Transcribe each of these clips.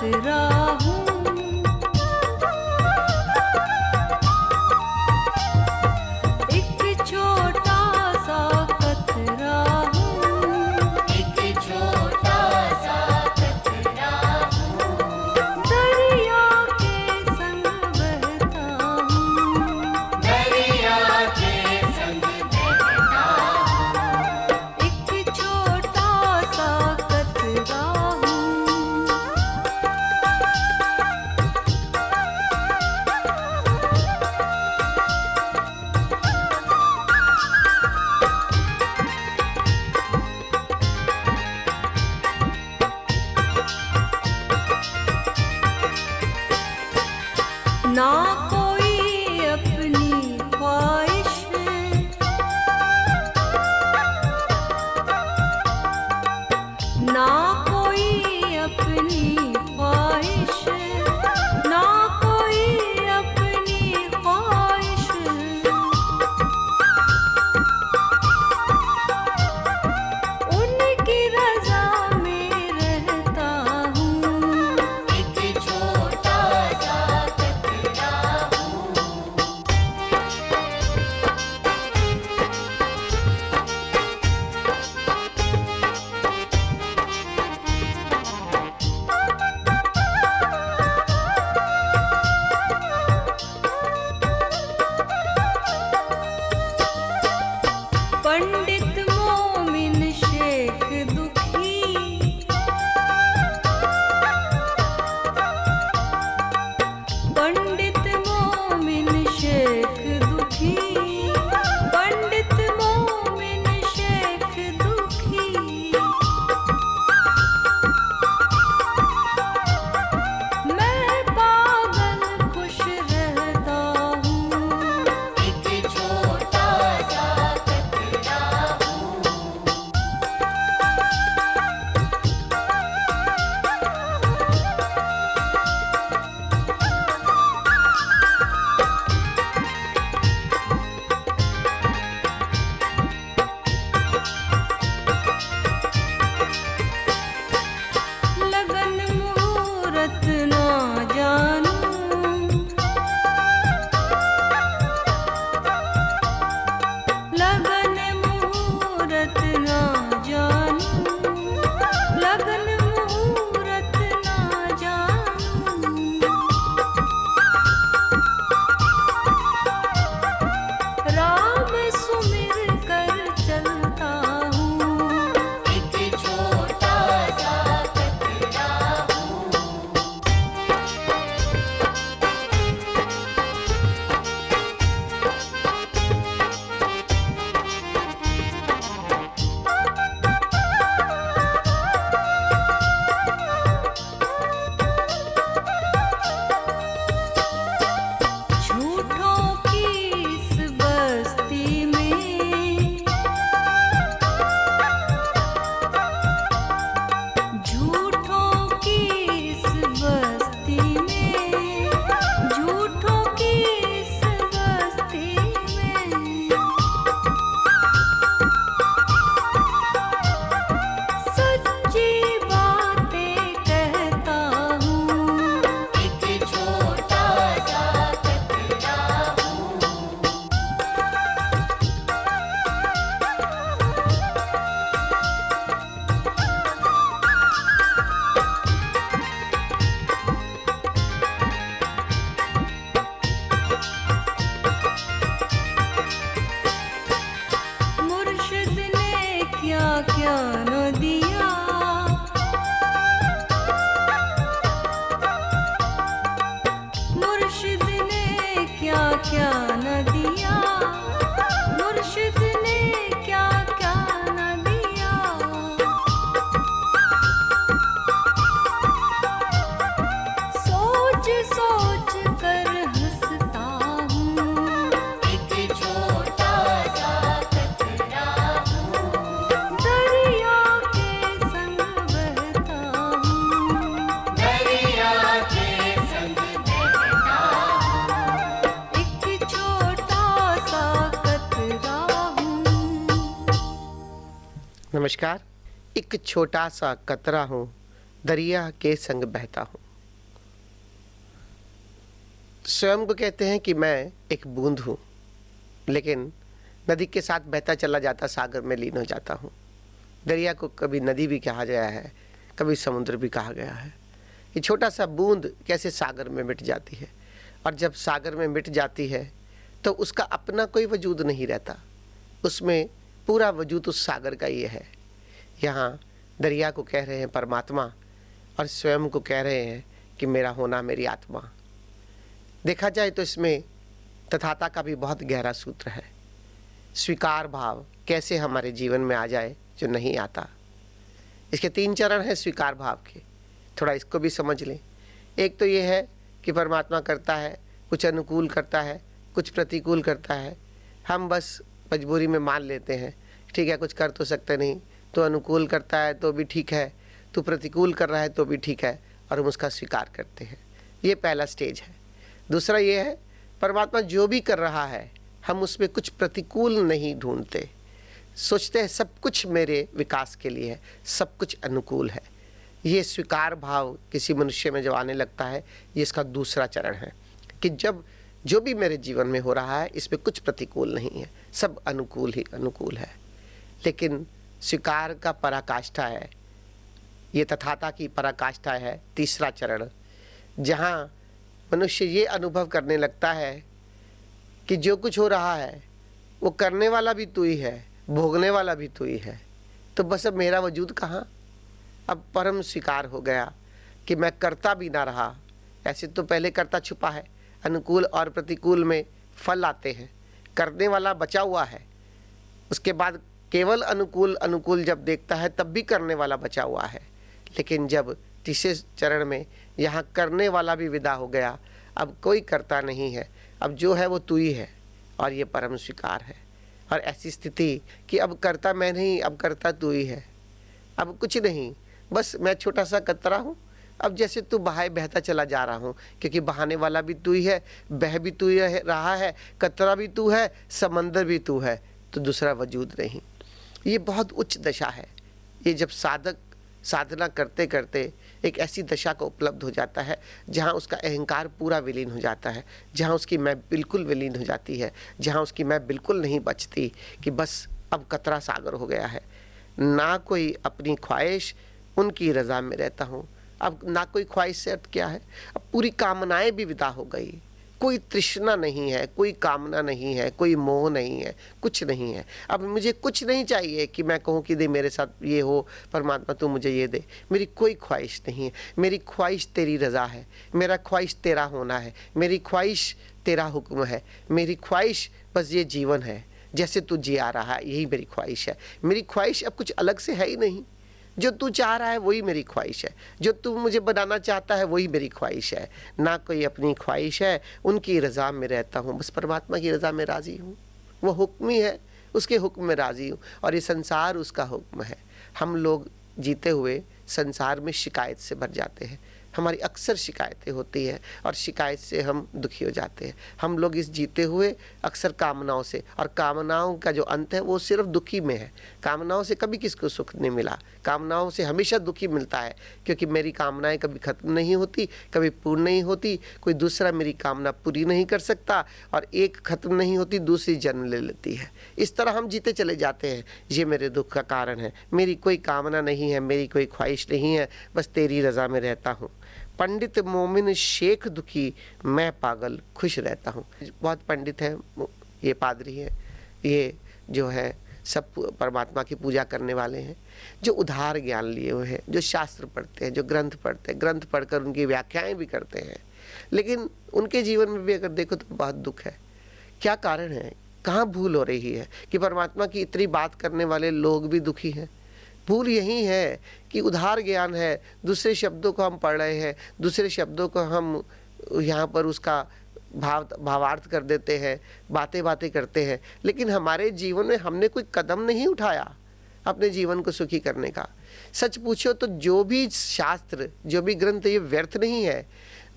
कतरा हूँ। एक छोटा सा कतरा हूँ। एक छोटा सा कतरा हूँ। दरिया के संग बहता हूँ। दरिया के संग बहता हूँ। एक छोटा सा कतरा हूँ। ना कोई अपनी ख्वाहिश, ना कोई अपनी ख्वाहिश, ना कोई अपनी ख्वाहिश। उनकी रजा में रहता हूँ। एक छोटा सा कतरा हूँ। पंडित मोमिन शेख दुखी, पंडित मोमिन शेख दुखी, पंडित मोमिन शेख दुखी। मैं पागल खुश रहता हूँ। एक छोटा सा कतरा हूँ। लगन मुहूर्त ना जानूं, लगन मुहूर्त ना जानूं, लगन मुहूर्त ना जानूं। राम सुमिर कर चलता हूँ। एक छोटा सा कतरा हूँ। झूठों की इस बस्ती में, झूठों की इस बस्ती में, झूठों की इस बस्ती में। सच्ची बातें कहता हूँ। एक छोटा सा कतरा हूँ। मुर्शिद ने क्या क्या न दिया, मुर्शिद ने क्या क्या न दिया, मुर्शिद ने क्या क्या न दिया। सोच सोच कर हंसता हूँ। एक छोटा सा कतरा हूँ। दरिया के संग बहता हूँ। दरिया के संग बहता हूँ। एक छोटा सा कतरा हूँ। नमस्कार। एक छोटा सा कतरा हूँ, दरिया के संग बहता हूँ। स्वयं को कहते हैं कि मैं एक बूंद हूँ, लेकिन नदी के साथ बहता चला जाता सागर में लीन हो जाता हूँ। दरिया को कभी नदी भी कहा गया है, कभी समुद्र भी कहा गया है। ये छोटा सा बूंद कैसे सागर में मिट जाती है, और जब सागर में मिट जाती है तो उसका अपना कोई वजूद नहीं रहता, उसमें पूरा वजूद उस सागर का ही है। यहाँ दरिया को कह रहे हैं परमात्मा, और स्वयं को कह रहे हैं कि मेरा होना मेरी आत्मा। देखा जाए तो इसमें तथाता का भी बहुत गहरा सूत्र है। स्वीकार भाव कैसे हमारे जीवन में आ जाए जो नहीं आता। इसके 3 चरण हैं स्वीकार भाव के, थोड़ा इसको भी समझ लें। एक तो ये है कि परमात्मा करता है, कुछ अनुकूल करता है, कुछ प्रतिकूल करता है। हम बस मजबूरी में मान लेते हैं, ठीक है कुछ कर तो सकते नहीं, तो अनुकूल करता है तो भी ठीक है, तो प्रतिकूल कर रहा है तो भी ठीक है, और हम उसका स्वीकार करते हैं। ये पहला स्टेज है। दूसरा ये है परमात्मा जो भी कर रहा है हम उसमें कुछ प्रतिकूल नहीं ढूंढते, सोचते हैं सब कुछ मेरे विकास के लिए है, सब कुछ अनुकूल है। ये स्वीकार भाव किसी मनुष्य में जब आने लगता है, ये इसका दूसरा चरण है कि जब जो भी मेरे जीवन में हो रहा है इसमें कुछ प्रतिकूल नहीं है, सब अनुकूल ही अनुकूल है। लेकिन स्वीकार का पराकाष्ठा है, ये तथाता की पराकाष्ठा है, तीसरा चरण, जहाँ मनुष्य ये अनुभव करने लगता है कि जो कुछ हो रहा है वो करने वाला भी तू ही है, भोगने वाला भी तू ही है, तो बस अब मेरा वजूद कहाँ। अब परम स्वीकार हो गया कि मैं करता भी ना रहा। ऐसे तो पहले करता छुपा है, अनुकूल और प्रतिकूल में फल आते हैं, करने वाला बचा हुआ है। उसके बाद केवल अनुकूल अनुकूल जब देखता है तब भी करने वाला बचा हुआ है। लेकिन जब तीसरे चरण में यहाँ करने वाला भी विदा हो गया, अब कोई करता नहीं है, अब जो है वो तू ही है, और ये परम स्वीकार है। और ऐसी स्थिति कि अब करता मैं नहीं, अब करता तू ही है, अब कुछ नहीं, बस मैं छोटा सा कतरा हूँ, अब जैसे तू बहाए बहता चला जा रहा हूँ, क्योंकि बहाने वाला भी तू ही है, बह भी तू ही रहा है, कतरा भी तू है, समंदर भी तू है, तो दूसरा वजूद नहीं। ये बहुत उच्च दशा है। ये जब साधक साधना करते करते एक ऐसी दशा को उपलब्ध हो जाता है जहाँ उसका अहंकार पूरा विलीन हो जाता है, जहाँ उसकी मैं बिल्कुल विलीन हो जाती है, जहाँ उसकी मैं बिल्कुल नहीं बचती, कि बस अब कतरा सागर हो गया है। ना कोई अपनी ख्वाहिश, उनकी रज़ा में रहता हूँ। अब ना कोई ख्वाहिश से अर्थ क्या है, अब पूरी कामनाएं भी विदा हो गई, कोई तृष्णा नहीं है, कोई कामना नहीं है, कोई मोह नहीं है, कुछ नहीं है। अब मुझे कुछ नहीं चाहिए कि मैं कहूँ कि दे मेरे साथ ये हो, परमात्मा तू मुझे ये दे, मेरी कोई ख्वाहिश नहीं है। मेरी ख्वाहिश तेरी रज़ा है, मेरा ख्वाहिश तेरा होना है, मेरी ख्वाहिश तेरा हुक्म है, मेरी ख्वाहिश बस ये जीवन है, जैसे तू जिया रहा है यही मेरी ख्वाहिश है। मेरी ख्वाहिश अब कुछ अलग से है ही नहीं, जो तू चाह रहा है वही मेरी ख्वाहिश है, जो तू मुझे बनाना चाहता है वही मेरी ख्वाहिश है। ना कोई अपनी ख्वाहिश है, उनकी रज़ा में रहता हूँ, बस परमात्मा की रज़ा में राज़ी हूँ। वो हुक्म ही है, उसके हुक्म में राज़ी हूँ, और ये संसार उसका हुक्म है। हम लोग जीते हुए संसार में शिकायत से भर जाते हैं, हमारी अक्सर शिकायतें होती हैं, और शिकायत से हम दुखी हो जाते हैं। हम लोग इस जीते हुए अक्सर कामनाओं से, और कामनाओं का जो अंत है वो सिर्फ दुखी में है। कामनाओं से कभी किसको सुख नहीं मिला, कामनाओं से हमेशा दुखी मिलता है, क्योंकि मेरी कामनाएं कभी ख़त्म नहीं होती, कभी पूर्ण नहीं होती। कोई दूसरा मेरी कामना पूरी नहीं कर सकता, और एक ख़त्म नहीं होती दूसरी जन्म ले लेती है। इस तरह हम जीते चले जाते हैं। ये मेरे दुख का कारण है, मेरी कोई कामना नहीं है, मेरी कोई ख्वाहिश नहीं है, बस तेरी रज़ा में रहता हूँ। पंडित मोमिन शेख दुखी, मैं पागल खुश रहता हूँ। बहुत पंडित हैं, ये पादरी हैं, ये जो है सब परमात्मा की पूजा करने वाले हैं, जो उधार ज्ञान लिए हुए हैं, जो शास्त्र पढ़ते हैं, जो ग्रंथ पढ़ते हैं, ग्रंथ पढ़कर उनकी व्याख्याएं भी करते हैं, लेकिन उनके जीवन में भी अगर देखो तो बहुत दुख है। क्या कारण है, कहाँ भूल हो रही है कि परमात्मा की इतनी बात करने वाले लोग भी दुखी हैं? भूल यही है कि उधार ज्ञान है, दूसरे शब्दों को हम पढ़ रहे हैं, दूसरे शब्दों को हम यहाँ पर उसका भावार्थ कर देते हैं, बातें करते हैं, लेकिन हमारे जीवन में हमने कोई कदम नहीं उठाया अपने जीवन को सुखी करने का। सच पूछो तो जो भी शास्त्र, जो भी ग्रंथ, ये व्यर्थ नहीं है।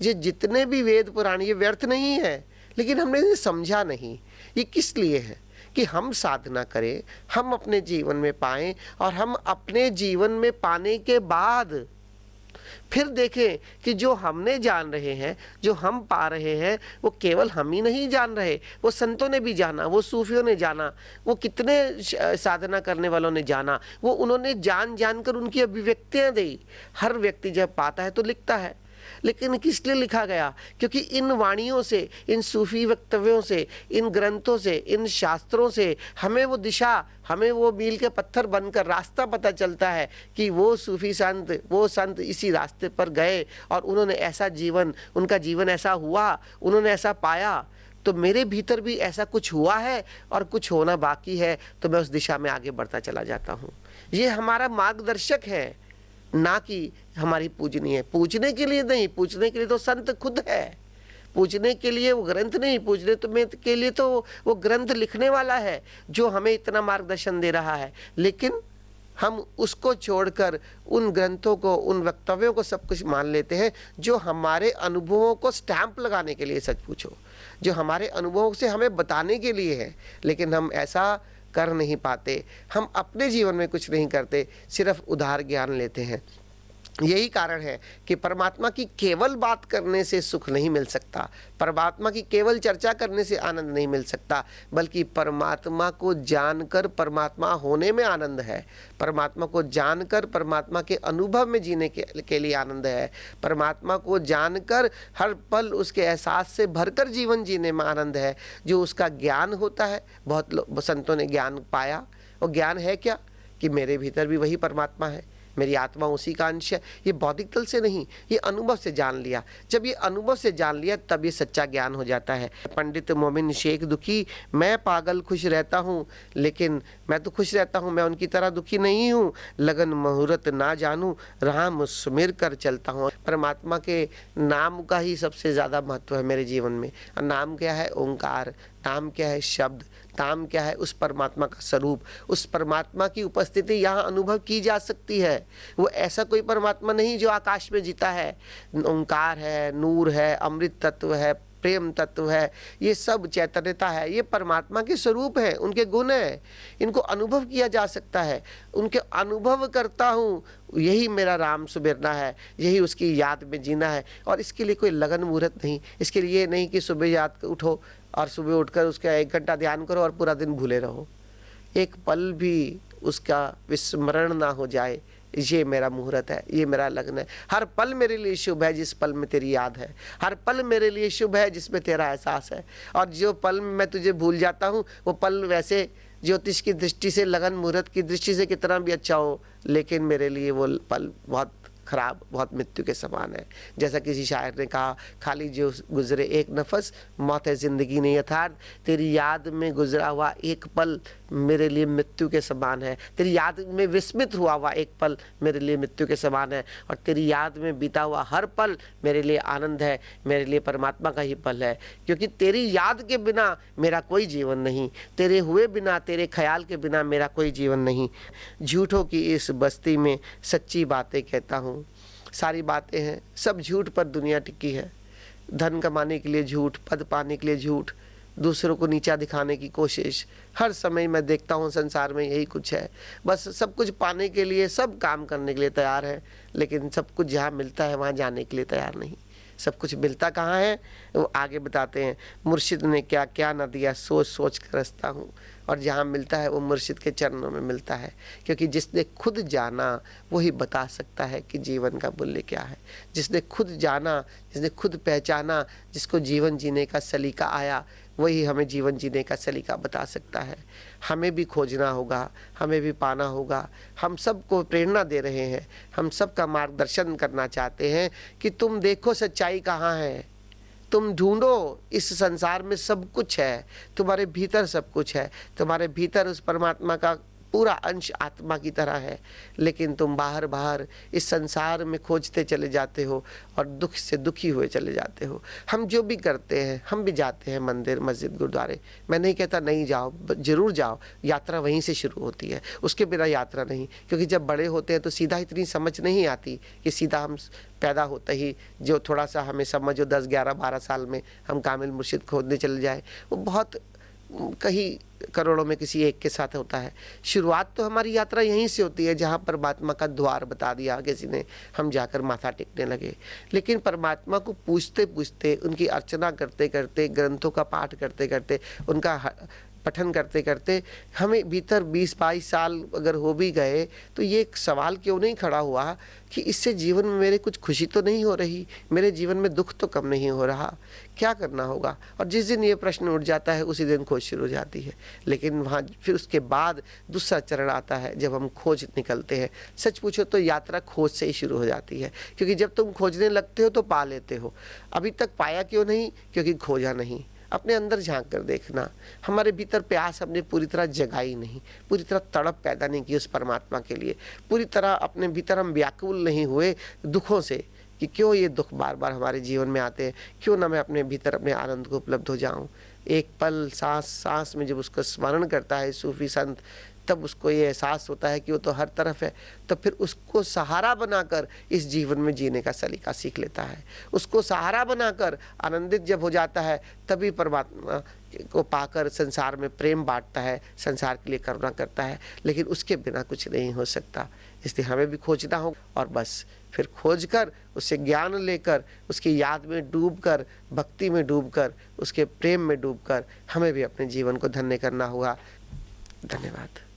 ये जितने भी वेद पुराण, ये व्यर्थ नहीं है, लेकिन हमने इन्हें समझा नहीं। ये किस लिए है कि हम साधना करें, हम अपने जीवन में पाएं, और हम अपने जीवन में पाने के बाद फिर देखें कि जो हमने जान रहे हैं, जो हम पा रहे हैं, वो केवल हम ही नहीं जान रहे, वो संतों ने भी जाना, वो सूफियों ने जाना, वो कितने साधना करने वालों ने जाना, वो उन्होंने जान कर उनकी अभिव्यक्तियां दी। हर व्यक्ति जब पाता है तो लिखता है, लेकिन किस लिए लिखा गया? क्योंकि इन वाणियों से, इन सूफी वक्तव्यों से, इन ग्रंथों से, इन शास्त्रों से हमें वो दिशा, हमें वो मील के पत्थर बनकर रास्ता पता चलता है कि वो सूफी संत, वो संत इसी रास्ते पर गए और उन्होंने ऐसा जीवन, उनका जीवन ऐसा हुआ, उन्होंने ऐसा पाया। तो मेरे भीतर भी ऐसा कुछ हुआ है और कुछ होना बाकी है, तो मैं उस दिशा में आगे बढ़ता चला जाता हूँ। ये हमारा मार्गदर्शक है, ना कि हमारी पूजनीय। पूजने के लिए नहीं, पूजने के लिए तो संत खुद है, पूजने के लिए वो ग्रंथ नहीं, पूजने तो में के लिए तो वो ग्रंथ लिखने वाला है जो हमें इतना मार्गदर्शन दे रहा है। लेकिन हम उसको छोड़कर उन ग्रंथों को, उन वक्तव्यों को सब कुछ मान लेते हैं जो हमारे अनुभवों को स्टैंप लगाने के लिए, सच पूछो, जो हमारे अनुभवों से हमें बताने के लिए है। लेकिन हम ऐसा कर नहीं पाते, हम अपने जीवन में कुछ नहीं करते, सिर्फ उधार ज्ञान लेते हैं। यही कारण है कि परमात्मा की केवल बात करने से सुख नहीं मिल सकता, परमात्मा की केवल चर्चा करने से आनंद नहीं मिल सकता, बल्कि परमात्मा को जानकर परमात्मा होने में आनंद है, परमात्मा को जानकर परमात्मा के अनुभव में जीने के लिए आनंद है, परमात्मा को जानकर हर पल उसके एहसास से भरकर जीवन जीने में आनंद है। जो उसका ज्ञान होता है, बहुत संतों ने ज्ञान पाया, और ज्ञान है क्या? कि मेरे भीतर भी वही परमात्मा है, मेरी आत्मा उसी का अंश है। ये बौद्धिक तल से नहीं, ये अनुभव से जान लिया। जब ये अनुभव से जान लिया तब ये सच्चा ज्ञान हो जाता है। पंडित मोमिन शेख दुखी, मैं पागल खुश रहता हूँ, लेकिन मैं तो खुश रहता हूँ, मैं उनकी तरह दुखी नहीं हूँ। लगन मुहूर्त ना जानूँ, राम सुमिर कर चलता हूँ। परमात्मा के नाम का ही सबसे ज़्यादा महत्व है मेरे जीवन में। और नाम क्या है? ओंकार। नाम क्या है? शब्द। नाम क्या है? उस परमात्मा का स्वरूप, उस परमात्मा की उपस्थिति यहाँ अनुभव की जा सकती है। वो ऐसा कोई परमात्मा नहीं जो आकाश में जीता है। ओंकार है, नूर है, अमृत तत्व है, प्रेम तत्व है, ये सब चैतन्यता है, ये परमात्मा के स्वरूप है, उनके गुण है। इनको अनुभव किया जा सकता है। उनके अनुभव करता हूँ, यही मेरा राम सुमिरना है, यही उसकी याद में जीना है। और इसके लिए कोई लगन मुहूर्त नहीं, इसके लिए नहीं कि सुबह याद उठो और सुबह उठकर उसका 1 घंटा ध्यान करो और पूरा दिन भूले रहो, एक पल भी उसका विस्मरण ना हो जाए। ये मेरा मुहूर्त है, ये मेरा लग्न है। हर पल मेरे लिए शुभ है जिस पल में तेरी याद है, हर पल मेरे लिए शुभ है जिसमें तेरा एहसास है। और जो पल में मैं तुझे भूल जाता हूँ, वो पल वैसे ज्योतिष की दृष्टि से, लगन मुहूर्त की दृष्टि से कितना भी अच्छा हो, लेकिन मेरे लिए वो पल बहुत खराब, बहुत मृत्यु के समान है। जैसा किसी शायर ने कहा, खाली जो गुजरे एक नफस, मौत है जिंदगी नहीं यथार्थ। तेरी याद में गुजरा हुआ एक पल मेरे लिए मृत्यु के समान है। तेरी याद में विस्मित हुआ हुआ एक पल मेरे लिए मृत्यु के समान है। और तेरी याद में बीता हुआ हर पल मेरे लिए आनंद है, मेरे लिए परमात्मा का ही पल है। क्योंकि तेरी याद के बिना मेरा कोई जीवन नहीं, तेरे हुए बिना, तेरे ख्याल के बिना मेरा कोई जीवन नहीं। झूठों की इस बस्ती में सच्ची बातें कहता हूँ। सारी बातें हैं, सब झूठ पर दुनिया टिकी है। धन कमाने के लिए झूठ, पद पाने के लिए झूठ, दूसरों को नीचा दिखाने की कोशिश। हर समय मैं देखता हूँ संसार में यही कुछ है। बस सब कुछ पाने के लिए सब काम करने के लिए तैयार है, लेकिन सब कुछ जहाँ मिलता है वहाँ जाने के लिए तैयार नहीं। सब कुछ मिलता कहाँ है वो आगे बताते हैं। मुर्शिद ने क्या क्या न दिया, सोच सोच कर रसता हूँ। और जहाँ मिलता है वो मुर्शिद के चरणों में मिलता है, क्योंकि जिसने खुद जाना वही बता सकता है कि जीवन का मूल्य क्या है। जिसने खुद जाना, जिसने खुद पहचाना, जिसको जीवन जीने का सलीका आया, वही हमें जीवन जीने का सलीका बता सकता है। हमें भी खोजना होगा, हमें भी पाना होगा। हम सबको प्रेरणा दे रहे हैं, हम सबका मार्गदर्शन करना चाहते हैं कि तुम देखो सच्चाई कहाँ है, तुम ढूंढो। इस संसार में सब कुछ है, तुम्हारे भीतर सब कुछ है, तुम्हारे भीतर उस परमात्मा का पूरा अंश आत्मा की तरह है। लेकिन तुम बाहर बाहर इस संसार में खोजते चले जाते हो और दुख से दुखी हुए चले जाते हो। हम जो भी करते हैं, हम भी जाते हैं मंदिर, मस्जिद, गुरुद्वारे। मैं नहीं कहता नहीं जाओ, जरूर जाओ, यात्रा वहीं से शुरू होती है, उसके बिना यात्रा नहीं। क्योंकि जब बड़े होते हैं तो सीधा इतनी समझ नहीं आती कि सीधा हम पैदा होते ही जो थोड़ा सा हमें समझ हो 10, 11, 12 साल में हम कामिल मुर्शिद खोजने चले जाए, वो बहुत कहीं करोड़ों में किसी एक के साथ होता है। शुरुआत तो हमारी यात्रा यहीं से होती है जहाँ परमात्मा का द्वार बता दिया किसी ने, हम जाकर माथा टेकने लगे। लेकिन परमात्मा को पूछते पूछते, उनकी अर्चना करते करते, ग्रंथों का पाठ करते करते, उनका पठन करते करते हमें भीतर 20-22 साल अगर हो भी गए तो ये एक सवाल क्यों नहीं खड़ा हुआ कि इससे जीवन में मेरे कुछ खुशी तो नहीं हो रही, मेरे जीवन में दुख तो कम नहीं हो रहा, क्या करना होगा। और जिस दिन ये प्रश्न उठ जाता है उसी दिन खोज शुरू हो जाती है। लेकिन वहाँ फिर उसके बाद दूसरा चरण आता है जब हम खोज निकलते हैं। सच पूछो तो यात्रा खोज से ही शुरू हो जाती है, क्योंकि जब तुम खोजने लगते हो तो पा लेते हो। अभी तक पाया क्यों नहीं? क्योंकि खोजा नहीं। अपने अंदर झांक कर देखना, हमारे भीतर प्यास हमने पूरी तरह जगाई नहीं, पूरी तरह तड़प पैदा नहीं की उस परमात्मा के लिए, पूरी तरह अपने भीतर हम व्याकुल नहीं हुए दुखों से कि क्यों ये दुख बार बार हमारे जीवन में आते हैं, क्यों ना मैं अपने भीतर अपने आनंद को उपलब्ध हो जाऊं। एक पल सांस सांस में जब उसको स्मरण करता है सूफी संत, तब उसको ये एहसास होता है कि वो तो हर तरफ है। तो फिर उसको सहारा बनाकर इस जीवन में जीने का सलीका सीख लेता है। उसको सहारा बनाकर आनंदित जब हो जाता है तभी परमात्मा को पाकर संसार में प्रेम बांटता है, संसार के लिए करुणा करता है। लेकिन उसके बिना कुछ नहीं हो सकता। इसलिए हमें भी खोजना होगा, और बस फिर खोज कर उससे ज्ञान लेकर, उसकी याद में डूबकर, भक्ति में डूबकर, उसके प्रेम में डूबकर हमें भी अपने जीवन को धन्य करना होगा। धन्यवाद।